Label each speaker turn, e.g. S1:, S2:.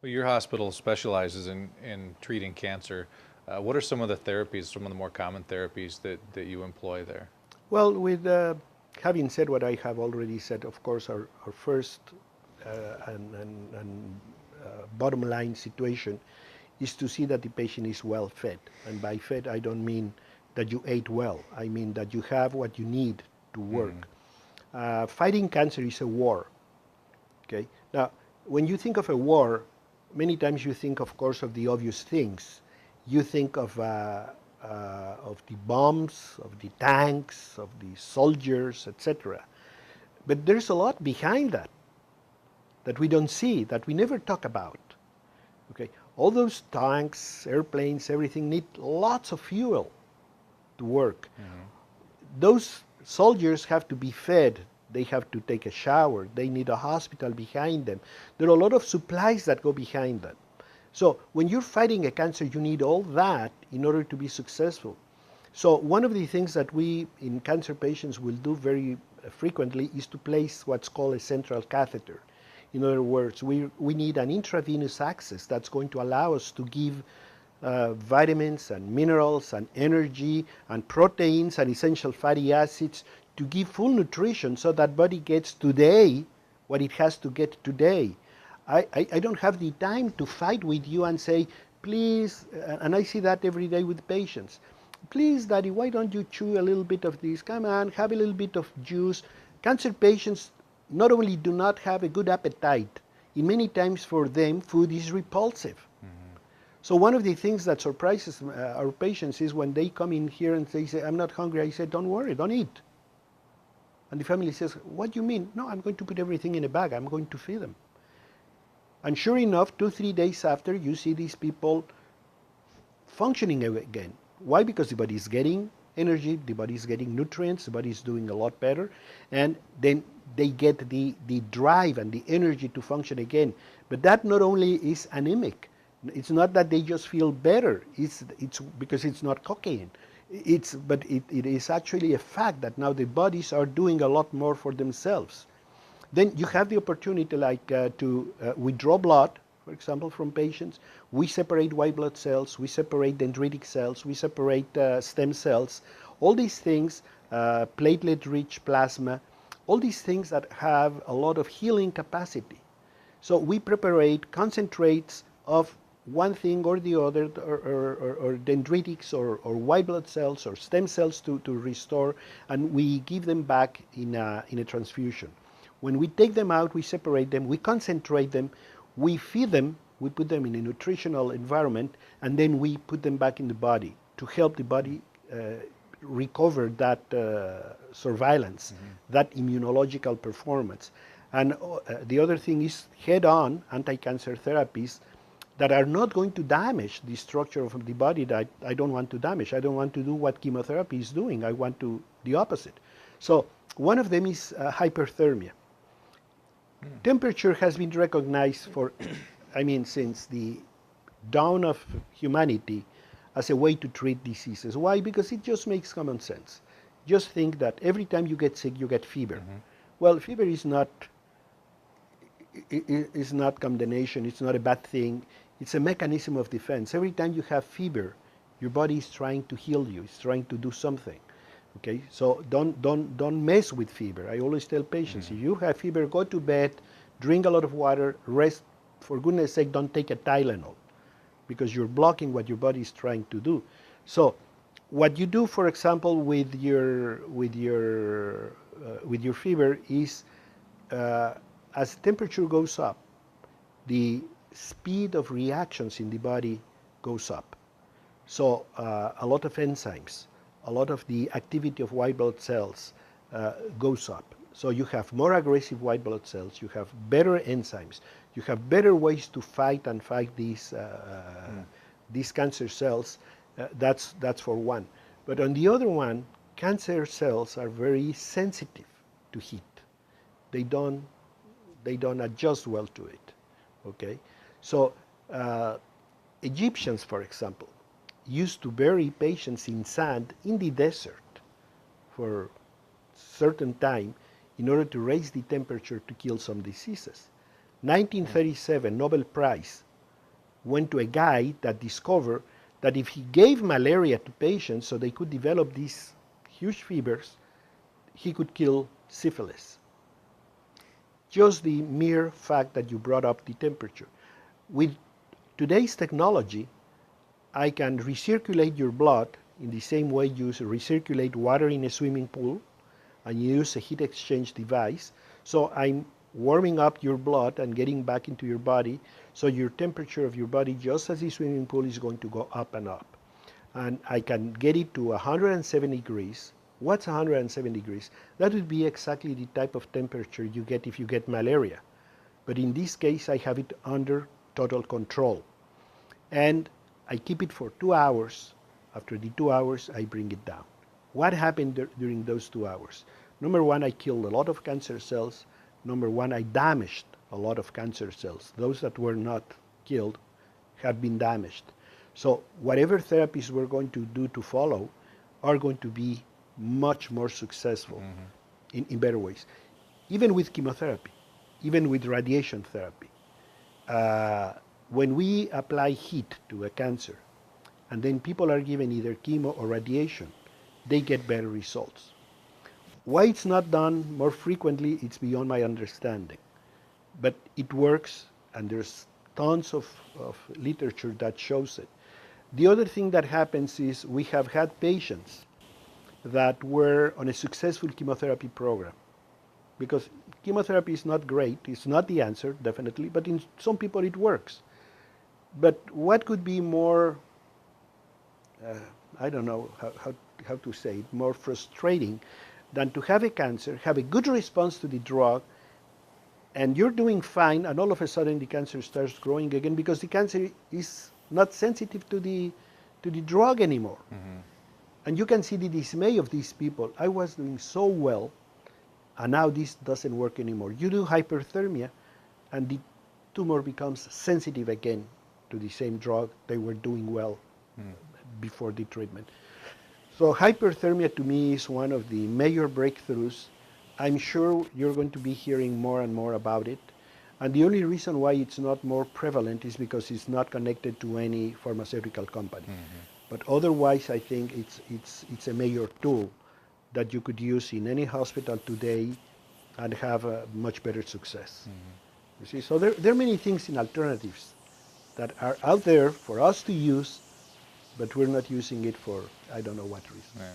S1: Well, your hospital specializes in treating cancer. What are some of the therapies, some of the more common therapies that you employ there?
S2: Well, with having said what I have already said, of course, our first and bottom line situation is to see that the patient is well fed. And by fed, I don't mean that you ate well. I mean that you have what you need to
S1: Hmm.
S2: work. Fighting cancer is a war. Okay. Now, when you think of a war, many times you think, of course, of the obvious things. You think of the bombs, of the tanks, of the soldiers, etc. But there's a lot behind that we don't see, that we never talk about. Okay, all those tanks, airplanes, everything need lots of fuel to work.
S1: Hmm.
S2: Those soldiers have to be fed. They have to take a shower. They need a hospital behind them. There are a lot of supplies that go behind them. So when you're fighting a cancer, you need all that in order to be successful. So one of the things that we in cancer patients will do very frequently is to place what's called a central catheter. In other words, we need an intravenous access that's going to allow us to give vitamins and minerals and energy and proteins and essential fatty acids to give full nutrition so that body gets today what it has to get today. I don't have the time to fight with you and say, please, and I see that every day with patients. Please, daddy, why don't you chew a little bit of this? Come on, have a little bit of juice. Cancer patients not only do not have a good appetite, in many times for them, food is repulsive.
S1: Hmm.
S2: So one of the things that surprises our patients is when they come in here and they say, I'm not hungry, I say, don't worry, don't eat. And the family says, what do you mean? No, I'm going to put everything in a bag, I'm going to feed them. And sure enough, 2, 3 days after, you see these people functioning again. Why? Because the body is getting energy, the body is getting nutrients, the body is doing a lot better, and then they get the drive and the energy to function again. But that not only is anemic, it's not that they just feel better, it's because it's not cocaine. It is actually a fact that now the bodies are doing a lot more for themselves. Then you have the opportunity like to withdraw blood, for example, from patients. We separate white blood cells, we separate dendritic cells, we separate stem cells. All these things, platelet-rich plasma, all these things that have a lot of healing capacity. So we preparate concentrates of one thing or the other, or dendritics, or white blood cells, or stem cells to restore, and we give them back in a transfusion. When we take them out, we separate them, we concentrate them, we feed them, we put them in a nutritional environment, and then we put them back in the body to help the body recover that surveillance,
S1: Hmm.
S2: that immunological performance. And the other thing is head-on anti-cancer therapies that are not going to damage the structure of the body that I don't want to damage. I don't want to do what chemotherapy is doing. I want to the opposite. So one of them is hyperthermia.
S1: Hmm.
S2: Temperature has been recognized for, I mean, since the dawn of humanity as a way to treat diseases. Why? Because it just makes common sense. Just think that every time you get sick, you get fever.
S1: Hmm.
S2: Well, fever is not condemnation. It's not a bad thing. It's a mechanism of defense. Every time you have fever, your body is trying to heal you. It's trying to do something. Okay, so don't mess with fever. I always tell patients,
S1: Hmm.
S2: if you have fever, go to bed, drink a lot of water, rest. For goodness sake, don't take a Tylenol because you're blocking what your body is trying to do. So, what you do, for example, with your fever is as temperature goes up, the speed of reactions in the body goes up. So a lot of enzymes, a lot of the activity of white blood cells goes up. So you have more aggressive white blood cells, you have better enzymes, you have better ways to fight
S1: Hmm.
S2: these cancer cells. That's for one. But on the other one, cancer cells are very sensitive to heat. They don't they don't adjust well to it. Okay, so uh, Egyptians, for example, used to bury patients in sand in the desert for certain time in order to raise the temperature to kill some diseases.
S1: Hmm.
S2: 1937, Nobel Prize. went to a guy that discovered that if he gave malaria to patients so they could develop these huge fevers, he could kill syphilis. Just the mere fact that you brought up the temperature. With today's technology, I can recirculate your blood in the same way you recirculate water in a swimming pool, and you use a heat exchange device. So I'm warming up your blood and getting back into your body, so your temperature of your body, just as the swimming pool, is going to go up and up. And I can get it to 170 degrees. What's 170 degrees? That would be exactly the type of temperature you get if you get malaria. But in this case, I have it under total control. And I keep it for 2 hours. After the 2 hours, I bring it down. What happened during those 2 hours? Number one, I killed a lot of cancer cells. Number one, I damaged a lot of cancer cells. Those that were not killed have been damaged. So whatever therapies we're going to do to follow are going to be much more successful in better ways. Even with chemotherapy, even with radiation therapy. When we apply heat to a cancer, and then people are given either chemo or radiation, they get better results. Why it's not done more frequently, it's beyond my understanding. But it works, and there's tons of literature that shows it. The other thing that happens is we have had patients that were on a successful chemotherapy program. Because chemotherapy is not great, it's not the answer, definitely, but in some people it works. But what could be more, I don't know how to say it, more frustrating than to have a cancer, have a good response to the drug, and you're doing fine, and all of a sudden the cancer starts growing again because the cancer is not sensitive to the drug anymore. And you can see the dismay of these people. I was doing so well, and now this doesn't work anymore. You do hyperthermia, and the tumor becomes sensitive again to the same drug they were doing well before the treatment. So hyperthermia to me is one of the major breakthroughs. I'm sure you're going to be hearing more and more about it. And the only reason why it's not more prevalent is because it's not connected to any pharmaceutical company. But otherwise, I think it's a major tool that you could use in any hospital today and have a much better success. You see, so there are many things in alternatives that are out there for us to use, but we're not using it for I don't know what reason.
S1: Yeah.